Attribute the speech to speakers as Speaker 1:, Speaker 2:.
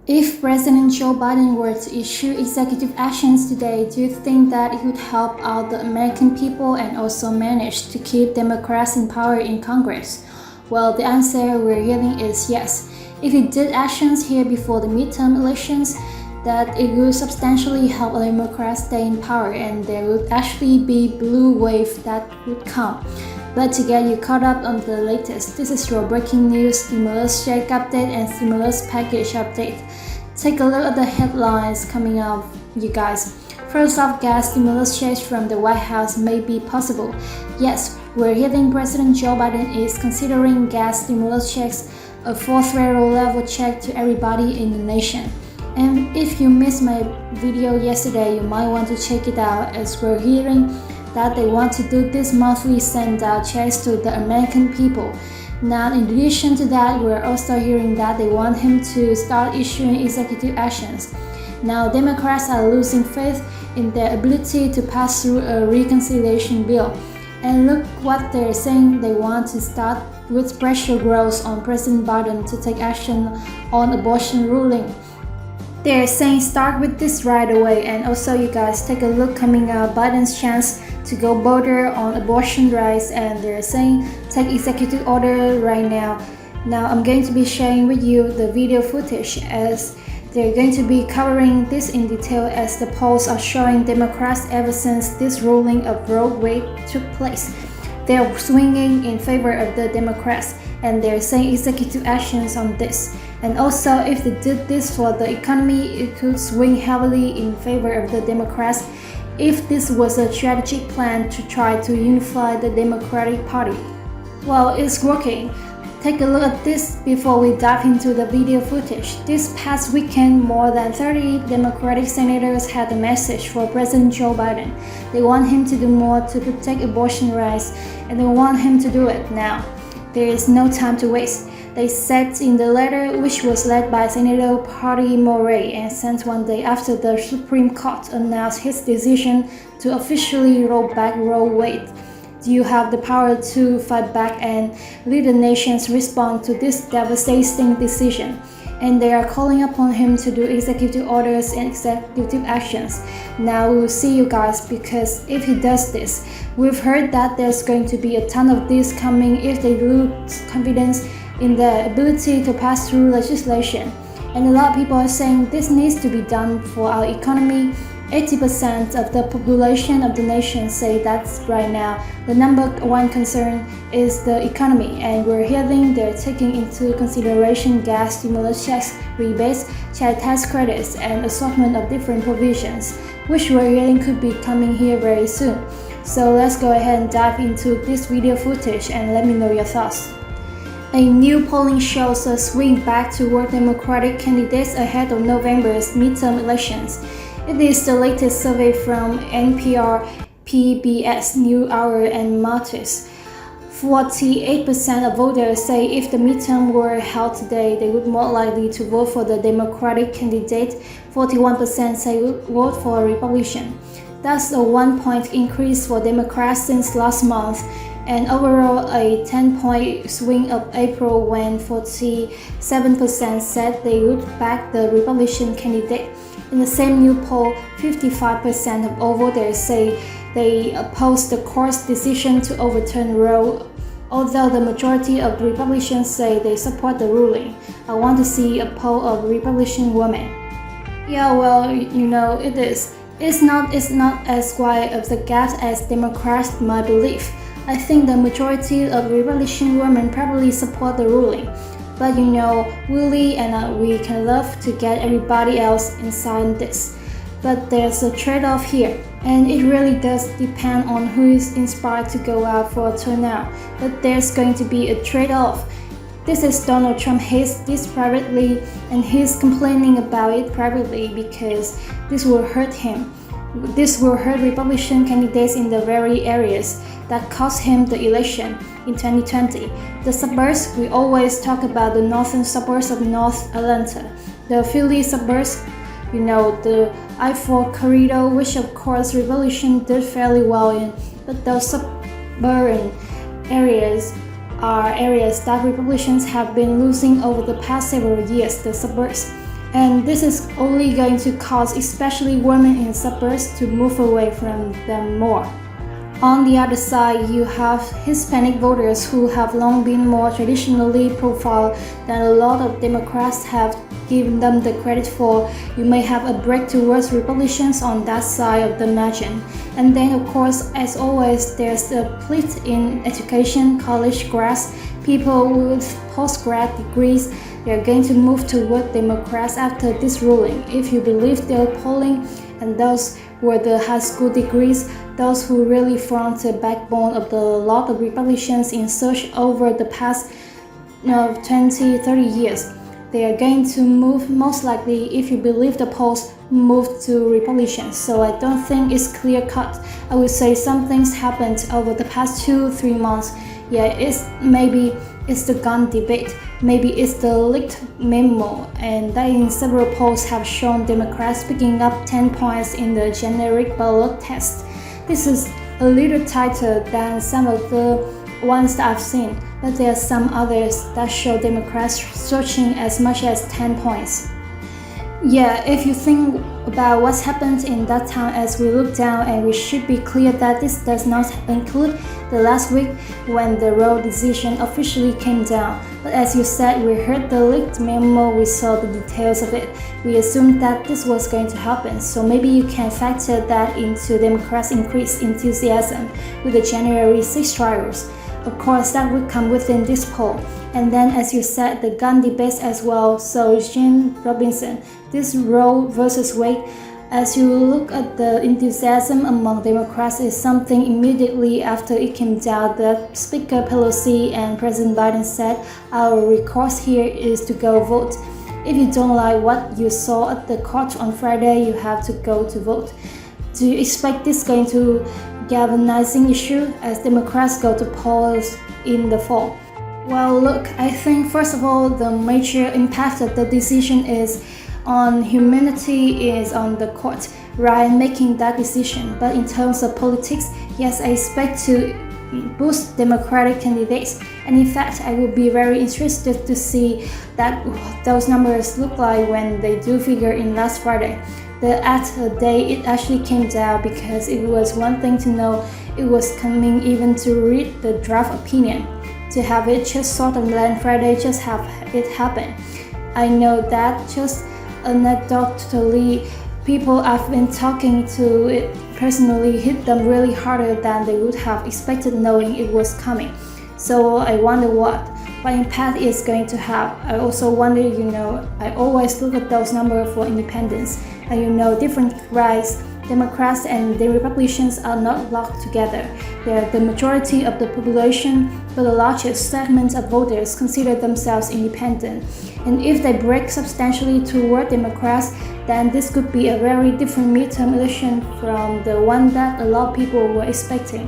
Speaker 1: If President Joe Biden were to issue executive actions today, do you think that it would help out the American people and also manage to keep Democrats in power in Congress? Well, the answer we're getting is yes. If he did actions here before the midterm elections, that it would substantially help Democrats stay in power and there would actually be blue wave that would come. But to get you caught up on the latest, this is your breaking news stimulus check update and stimulus package update. Take a look at the headlines coming up, you guys. First off, gas stimulus checks from the White House may be possible. Yes, we're hearing President Joe Biden is considering gas stimulus checks, a fourth federal level check to everybody in the nation. And if you missed my video yesterday, you might want to check it out as we're hearing that they want to do this monthly send out checks to the American people. Now, in addition to that, we're also hearing that they want him to start issuing executive actions. Now, Democrats are losing faith in their ability to pass through a reconciliation bill. And look what they're saying, they want to start with pressure grows on President Biden to take action on abortion ruling. They're saying start with this right away, and also you guys take a look coming out Biden's chance to go border on abortion rights, and they're saying take executive order right now. Now I'm going to be sharing with you the video footage as they're going to be covering this in detail as the polls are showing Democrats ever since this ruling of Roe Wade took place. They're swinging in favor of the Democrats and they're saying executive actions on this. And also, if they did this for the economy, it could swing heavily in favor of the Democrats if this was a strategic plan to try to unify the Democratic Party. Well, it's working. Take a look at this before we dive into the video footage. This past weekend, more than 30 Democratic senators had a message for President Joe Biden. They want him to do more to protect abortion rights, and they want him to do it now. There is no time to waste. They said in the letter, which was led by Senator Patty Murray and sent one day after the Supreme Court announced his decision to officially roll back Roe Wade. Do you have the power to fight back and lead the nation's response to this devastating decision? And they are calling upon him to do executive orders and executive actions. Now we'll see you guys, because if he does this, we've heard that there's going to be a ton of this coming if they lose confidence in their ability to pass through legislation. And a lot of people are saying this needs to be done for our economy. 80% of the population of the nation say that's right now the number one concern is the economy, and we're hearing they're taking into consideration gas stimulus checks, rebates, child tax credits, and assortment of different provisions, which we're hearing could be coming here very soon. So let's go ahead and dive into this video footage and let me know your thoughts. A new polling shows a swing back toward Democratic candidates ahead of November's midterm elections. It is the latest survey from NPR, PBS NewsHour, and Martis. 48% of voters say if the midterm were held today, they would more likely to vote for the Democratic candidate. 41% say would vote for a Republican. That's a 1-point increase for Democrats since last month, and overall a 10-point swing of April when 47% said they would back the Republican candidate. In the same new poll, 55% of all voters say they oppose the court's decision to overturn Roe, although the majority of Republicans say they support the ruling. I want to see a poll of Republican women. Yeah, well, you know, it is. It's not as wide of the gap as Democrats might believe. I think the majority of Republican women probably support the ruling. But you know, Willie and we can love to get everybody else inside this. But there's a trade-off here, and it really does depend on who is inspired to go out for a turnout. But there's going to be a trade-off. This is Donald Trump hates this privately, and he's complaining about it privately because this will hurt him. This will hurt Republican candidates in the very areas that cost him the election in 2020. The suburbs, we always talk about the northern suburbs of North Atlanta, the Philly suburbs, you know, the I-4 corridor, which of course Republicans did fairly well in, but those suburban areas are areas that Republicans have been losing over the past several years, the suburbs. And this is only going to cause especially women in suburbs to move away from them more. On the other side, you have Hispanic voters who have long been more traditionally profiled than a lot of Democrats have given them the credit for. You may have a break towards Republicans on that side of the margin. And then, of course, as always, there's a split in education, college grads, people with post-grad degrees. They're going to move toward Democrats after this ruling. If you believe their polling, and those were the high school degrees, those who really formed the backbone of the lot of Republicans in search over the past 20-30 years. They are going to move, most likely, if you believe the polls, move to Republicans. So I don't think it's clear-cut. I would say some things happened over the past 2-3 months. Yeah, maybe it's the gun debate, maybe it's the leaked memo, and that in several polls have shown Democrats picking up 10 points in the generic ballot test. This is a little tighter than some of the ones that I've seen, but there are some others that show Democrats searching as much as 10 points. Yeah, if you think about what's happened in that town as we look down, and we should be clear that this does not include the last week when the Roe decision officially came down. But as you said, we heard the leaked memo, we saw the details of it. We assumed that this was going to happen, so maybe you can factor that into Democrats' increased enthusiasm with the January 6 trials. Of course, that would come within this poll. And then, as you said, the gun debates as well. So, Jim Robinson, this Roe versus Wade, as you look at the enthusiasm among Democrats, is something immediately after it came down that Speaker Pelosi and President Biden said, our recourse here is to go vote. If you don't like what you saw at the court on Friday, you have to go to vote. Do you expect this going to galvanizing issue as Democrats go to polls in the fall? Well, look, I think first of all, the major impact of the decision is on humanity, is on the court, right, making that decision. But in terms of politics, yes, I expect to boost Democratic candidates. And in fact, I would be very interested to see that those numbers look like when they do figure in last Friday. At the day it actually came down, because it was one thing to know it was coming, even to read the draft opinion. To have it just sort of land Friday, just have it happen. I know that just anecdotally, people I've been talking to it personally hit them really harder than they would have expected, knowing it was coming. So I wonder what impact it's going to have. I also wonder, I always look at those numbers for independents, and different rights. Democrats and the Republicans are not locked together. They are the majority of the population, but the largest segment of voters consider themselves independent. And if they break substantially toward Democrats, then this could be a very different midterm election from the one that a lot of people were expecting.